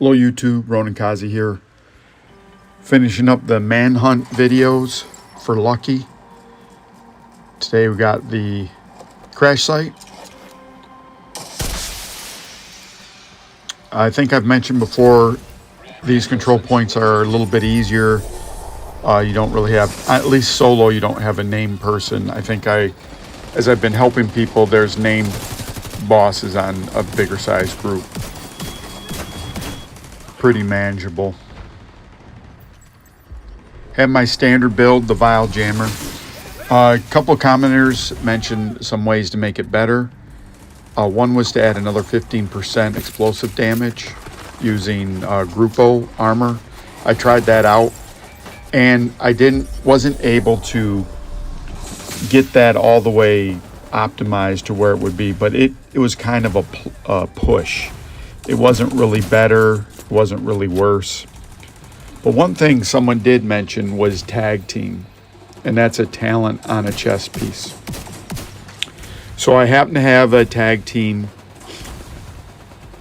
Hello YouTube, roninkaze here. Finishing up the Manhunt videos for Lucky. Today we got the crash site. I think I've mentioned before, these control points are a little bit easier. You don't really have, at least solo, you don't have a named person. I think as I've been helping people, there's named bosses on a bigger size group. Pretty manageable. Have my standard build, the Vial Jammer. A couple of commenters mentioned some ways to make it better. One was to add another 15% explosive damage using Grupo armor. I tried that out, and I wasn't able to get that all the way optimized to where it would be, but it was kind of a push. It wasn't really better, it wasn't really worse. But one thing someone did mention was tag team, and that's a talent on a chess piece. So I happen to have a tag team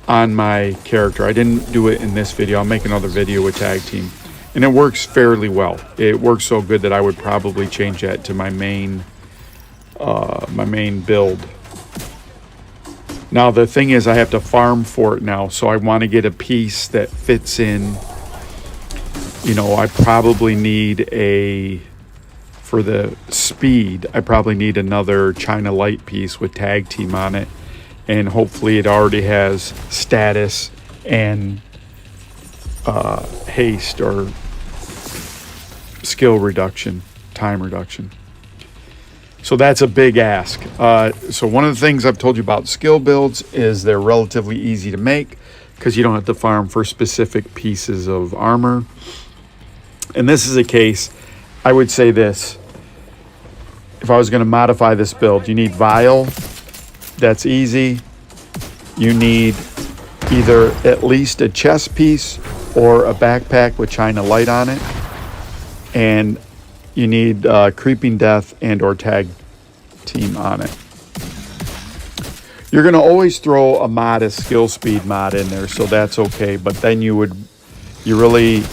on my character. I didn't do it in this video. I'll make another video with tag team, and it works fairly well. It works so good that I would probably change that to my main build. Now the thing is, I have to farm for it now, so I want to get a piece that fits in. You know, I probably need for the speed, I probably need another China Light piece with tag team on it, and hopefully it already has status and haste or skill reduction, time reduction. So that's a big ask. So one of the things I've told you about skill builds is they're relatively easy to make because you don't have to farm for specific pieces of armor. And this is a case, I would say this. If I was going to modify this build, you need Vial. That's easy. You need either at least a chest piece or a backpack with China Light on it. And you need Creeping Death and or tag team on it. You're going to always throw a modest skill speed mod in there, so that's okay. But then you really,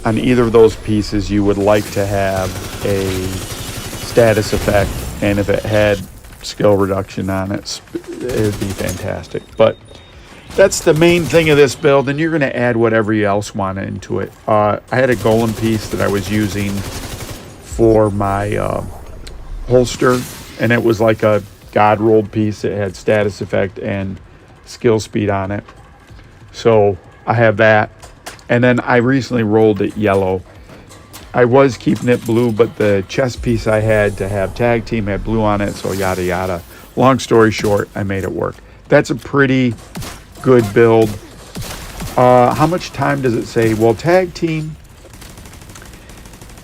on either of those pieces, you would like to have a status effect, and if it had skill reduction on it, it'd be fantastic. But that's the main thing of this build, and you're going to add whatever you else want into it. I had a golem piece that I was using for my holster, and it was like a god rolled piece. It had status effect and skill speed on it, so I have that. And then I recently rolled it yellow. I was keeping it blue, but the chest piece I had to have tag team had blue on it, so yada yada. Long story short, I made it work. That's a pretty good build. How much time does it say? Well, tag team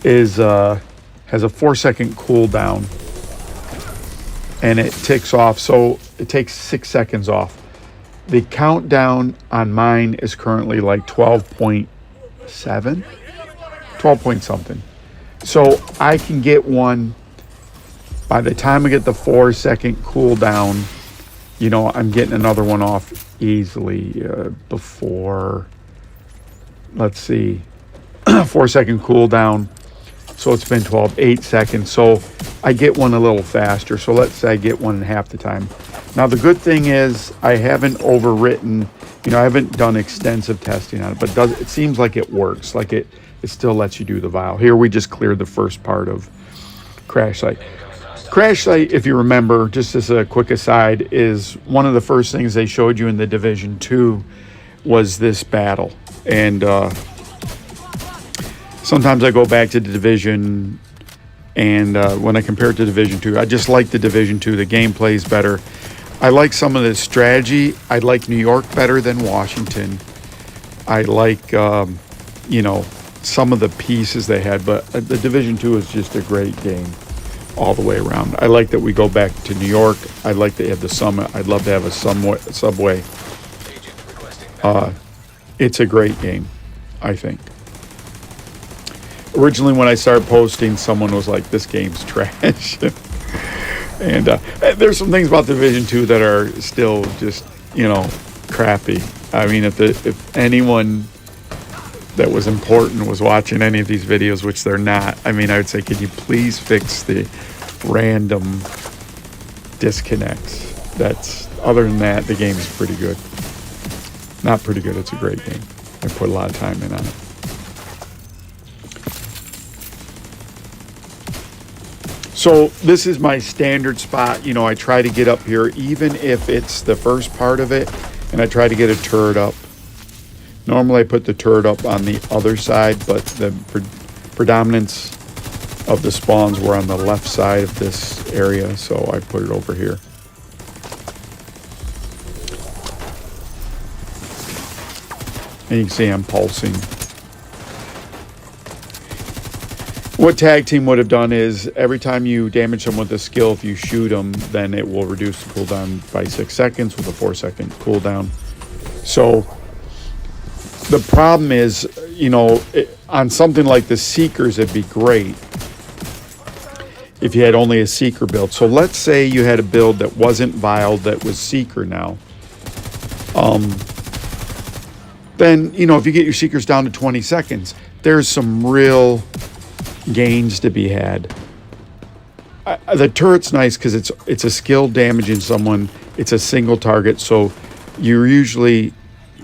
is has a 4-second cooldown, and it ticks off, so it takes 6 seconds off. The countdown on mine is currently like 12.7, 12 point something. So I can get one by the time I get the 4-second cooldown. You know, I'm getting another one off easily before, let's see, 4-second cooldown. So it's been 8 seconds. So I get one a little faster. So let's say I get one in half the time. Now the good thing is I haven't overwritten, you know, I haven't done extensive testing on it, but it seems like it works. Like it still lets you do the Vial. Here we just cleared the first part of Crash Site. Crash Site, if you remember, just as a quick aside, is one of the first things they showed you in the Division 2 was this battle. And sometimes I go back to the Division, and when I compare it to Division 2, I just like the Division 2. The gameplay is better. I like some of the strategy. I like New York better than Washington. I like, you know, some of the pieces they had, but the Division 2 is just a great game all the way around. I like that we go back to New York. I like that they have the summit. I'd love to have a subway. It's a great game, I think. Originally, when I started posting, someone was like, this game's trash. And there's some things about Division 2 that are still just, you know, crappy. I mean, if anyone that was important was watching any of these videos, which they're not, I mean, I would say, could you please fix the random disconnects? Other than that, the game is pretty good. Not pretty good, it's a great game. I put a lot of time in on it. So this is my standard spot. You know, I try to get up here, even if it's the first part of it, and I try to get a turret up. Normally I put the turret up on the other side, but the predominance of the spawns were on the left side of this area, so I put it over here. And you can see I'm pulsing. What tag team would have done is every time you damage someone with a skill, if you shoot them, then it will reduce the cooldown by 6 seconds with a 4-second cooldown. So the problem is, you know, on something like the Seekers, it'd be great if you had only a Seeker build. So let's say you had a build that wasn't Vial, that was Seeker now. Then, you know, if you get your Seekers down to 20 seconds, there's some real gains to be had. The turret's nice because it's a skill damaging someone. It's a single target, so you usually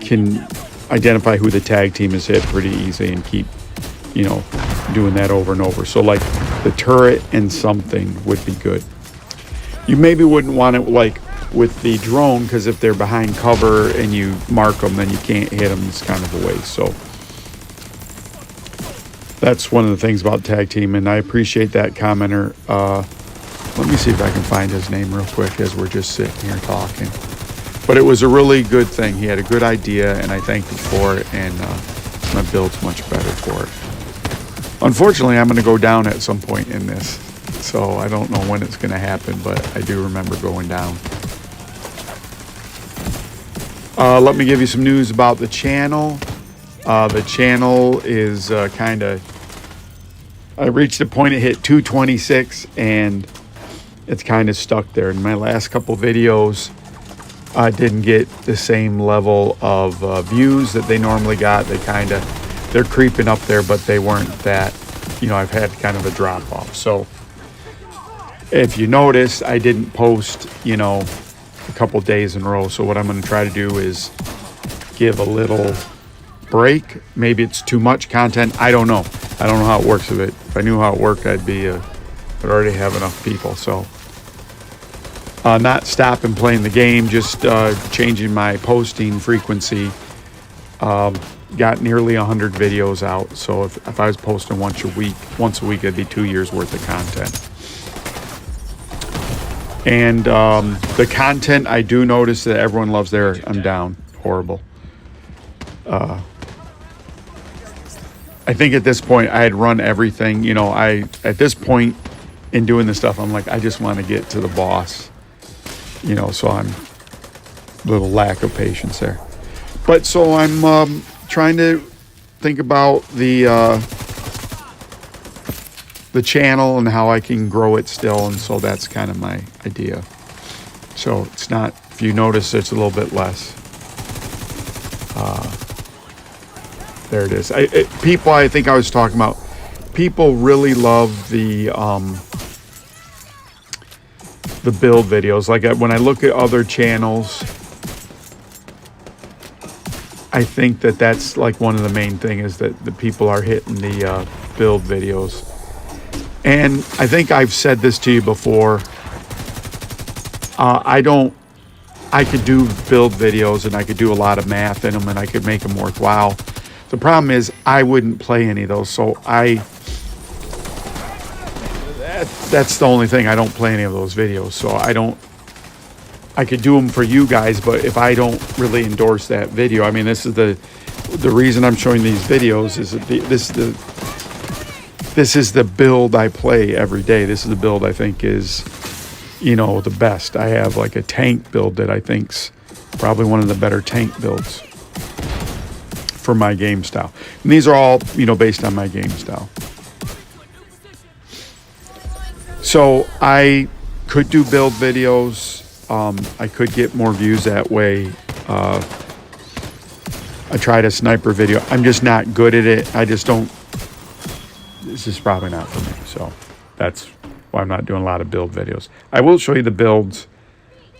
can identify who the tag team has hit pretty easy and keep, you know, doing that over and over. So like the turret and something would be good. You maybe wouldn't want it like with the drone, because if they're behind cover and you mark them, then you can't hit them. It's kind of a waste. So that's one of the things about tag team, and I appreciate that commenter. Let me see if I can find his name real quick as we're just sitting here talking. But it was a really good thing. He had a good idea, and I thanked him for it, and my build's much better for it. Unfortunately, I'm going to go down at some point in this, so I don't know when it's going to happen, but I do remember going down. Let me give you some news about the channel. The channel is kind of... I reached a point it hit 226, and it's kind of stuck there. In my last couple videos, I didn't get the same level of views that they normally got. They're creeping up there, but they weren't that, you know, I've had kind of a drop off. So if you notice, I didn't post, you know, a couple days in a row. So what I'm going to try to do is give a little break. Maybe it's too much content. I don't know. I don't know how it works with it. If I knew how it worked, I'd already have enough people. So not stopping playing the game, just changing my posting frequency. Got nearly 100 videos out. So if I was posting once a week, it'd be 2 years worth of content. And the content, I do notice that everyone loves there. I'm down. Horrible. I think at this point I had run everything. You know, at this point in doing this stuff, I'm like, I just want to get to the boss. You know, so I'm a little lack of patience there. But so I'm trying to think about the channel and how I can grow it still, and so that's kind of my idea. So it's not, if you notice, it's a little bit less. There it is. People, I think I was talking about, people really love the build videos. Like when I look at other channels, I think that's like one of the main things is that the people are hitting the build videos. And I think I've said this to you before. I could do build videos and I could do a lot of math in them and I could make them worthwhile. The problem is I wouldn't play any of those. So that's the only thing. I don't play any of those videos. So I could do them for you guys, but if I don't really endorse that video, I mean, this is the reason I'm showing these videos is that this is the build I play every day. This is the build I think is, you know, the best. I have like a tank build that I think's probably one of the better tank builds for my game style. And these are all, you know, based on my game style. So I could do build videos. I could get more views that way. I tried a sniper video. I'm just not good at it. I just don't. This is probably not for me. So that's why I'm not doing a lot of build videos. I will show you the builds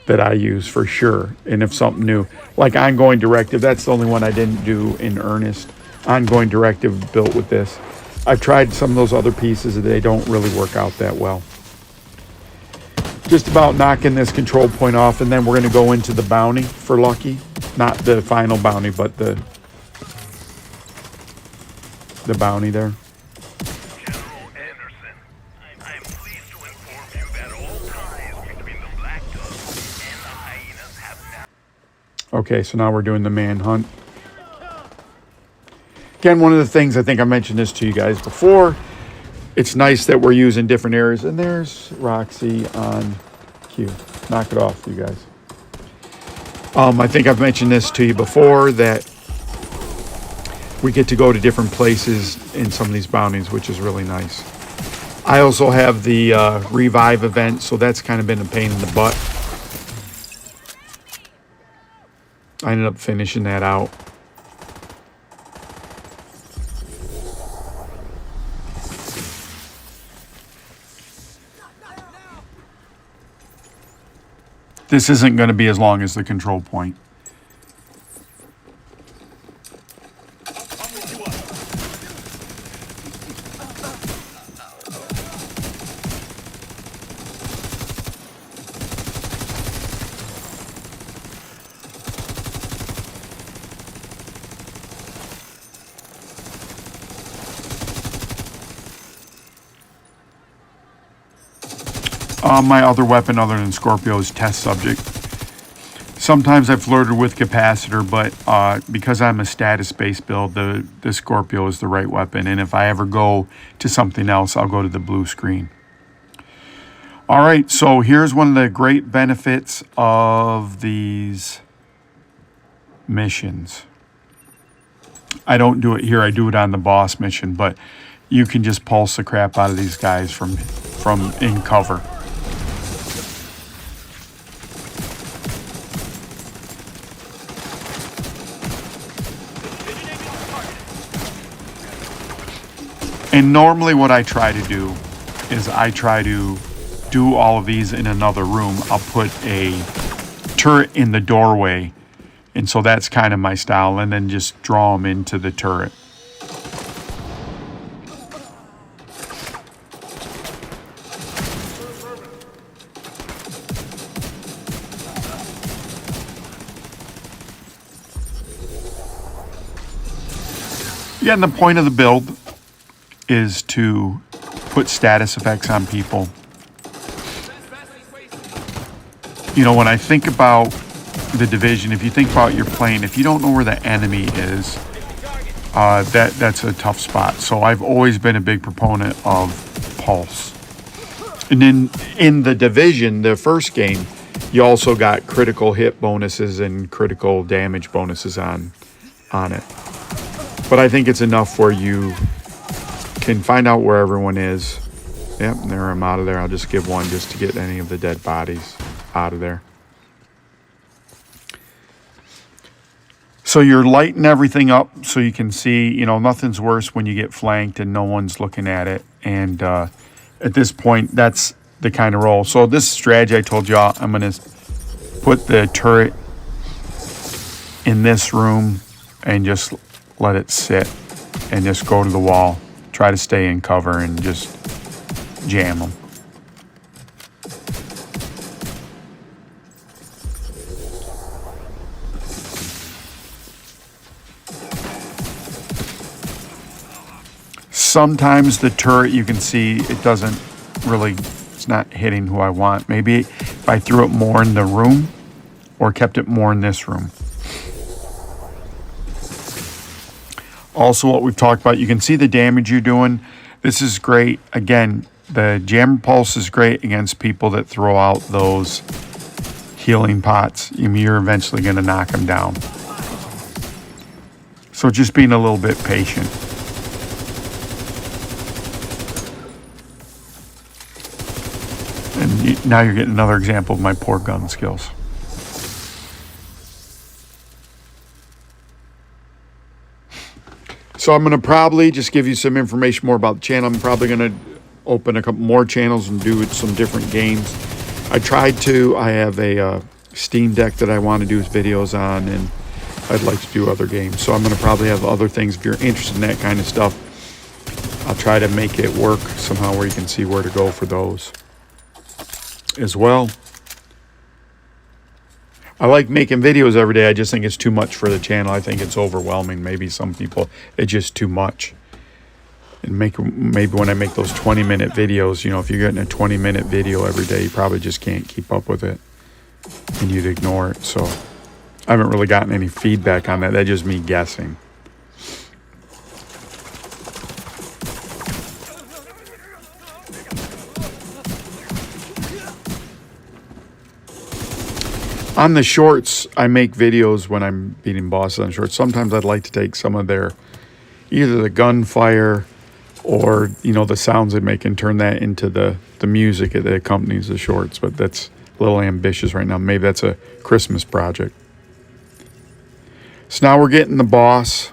that I use for sure. And if something new, like ongoing directive, that's the only one I didn't do in earnest. Ongoing directive built with this. I've tried some of those other pieces, they don't really work out that well. Just about knocking this control point off, and then we're going to go into the bounty for Lucky. Not the final bounty, but the bounty there. General Anderson, I am pleased to inform you that all ties between the Black Dogs and the Hyenas have now... Okay, so now we're doing the Manhunt. Again, one of the things, I think I mentioned this to you guys before, it's nice that we're using different areas. And there's Roxy on Q. Knock it off, you guys. I think I've mentioned this to you before, that we get to go to different places in some of these bounties, which is really nice. I also have the revive event, so that's kind of been a pain in the butt. I ended up finishing that out. This isn't going to be as long as the control point. My other weapon other than Scorpio is Test Subject. Sometimes I've flirted with Capacitor, but because I'm a status-based build, the Scorpio is the right weapon. And if I ever go to something else, I'll go to the blue screen. All right, so here's one of the great benefits of these missions. I don't do it here, I do it on the boss mission, but you can just pulse the crap out of these guys from in cover. And normally what I try to do is I try to do all of these in another room. I'll put a turret in the doorway, and so that's kind of my style, and then just draw them into the turret. Yeah, and the point of the build is to put status effects on people. You know, when I think about the Division, if you think about your plane, if you don't know where the enemy is, that's a tough spot. So I've always been a big proponent of pulse. And then in the Division, the first game, you also got critical hit bonuses and critical damage bonuses on it. But I think it's enough where you can find out where everyone is. Yep, and there I'm out of there. I'll just give one just to get any of the dead bodies out of there. So you're lighting everything up so you can see, you know, nothing's worse when you get flanked and no one's looking at it. And at this point, that's the kind of roll. So this strategy I told y'all, I'm going to put the turret in this room and just let it sit and just go to the wall. Try to stay in cover and just jam them. Sometimes the turret, you can see it doesn't really, it's not hitting who I want. Maybe if I threw it more in the room or kept it more in this room. Also, what we've talked about, you can see the damage you're doing. This is great. Again, the Jammer Pulse is great against people that throw out those healing pots. You're eventually going to knock them down. So just being a little bit patient. And now you're getting another example of my poor gun skills. So I'm going to probably just give you some information more about the channel. I'm probably going to open a couple more channels and do some different games. I have a Steam Deck that I want to do videos on, and I'd like to do other games. So I'm going to probably have other things. If you're interested in that kind of stuff, I'll try to make it work somehow where you can see where to go for those as well. I like making videos every day. I just think it's too much for the channel. I think it's overwhelming. Maybe some people, it's just too much. And maybe when I make those 20-minute videos, you know, if you're getting a 20-minute video every day, you probably just can't keep up with it, and you'd ignore it. So I haven't really gotten any feedback on that. That's just me guessing. On the shorts, I make videos when I'm beating bosses on shorts. Sometimes I'd like to take some of their, either the gunfire or, you know, the sounds they make and turn that into the music that accompanies the shorts. But that's a little ambitious right now. Maybe that's a Christmas project. So now we're getting the boss.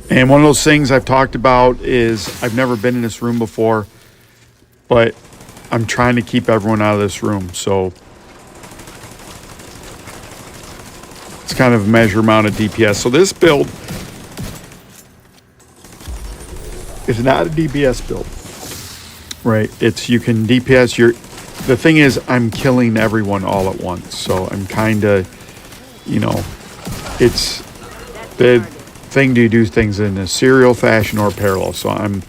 And one of those things I've talked about is I've never been in this room before, but I'm trying to keep everyone out of this room. So it's kind of a measure amount of DPS. So this build is not a DPS build, right? It's, you can DPS your, the thing is I'm killing everyone all at once. So I'm kind of, you know, it's the thing to do things in a serial fashion or parallel. So I'm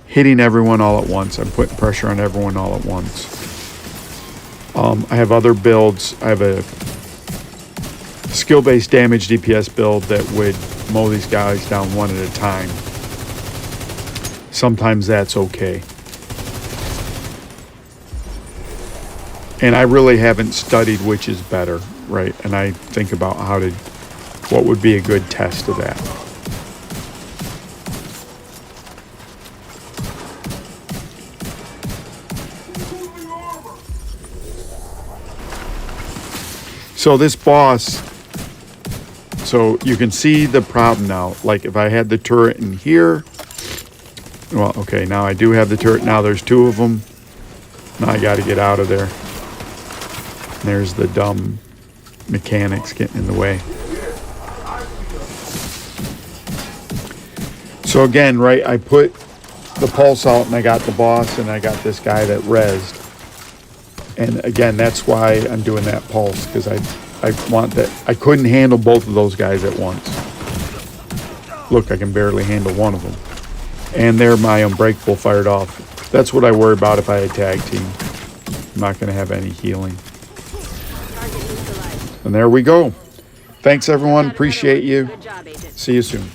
hitting everyone all at once. I'm putting pressure on everyone all at once. I have other builds. I have a skill-based damage DPS build that would mow these guys down one at a time. Sometimes that's okay. And I really haven't studied which is better, right? And I think about what would be a good test of that. So this boss, so you can see the problem now. Like if I had the turret in here, well, okay, now I do have the turret. Now there's two of them. Now I got to get out of there. And there's the dumb mechanics getting in the way. So again, right, I put the pulse out and I got the boss and I got this guy that rezzed. And again, that's why I'm doing that pulse, because I want that. I couldn't handle both of those guys at once. Look, I can barely handle one of them. And there my Unbreakable fired off. That's what I worry about if I had tag team. I'm not going to have any healing. And there we go. Thanks, everyone. Appreciate you. See you soon.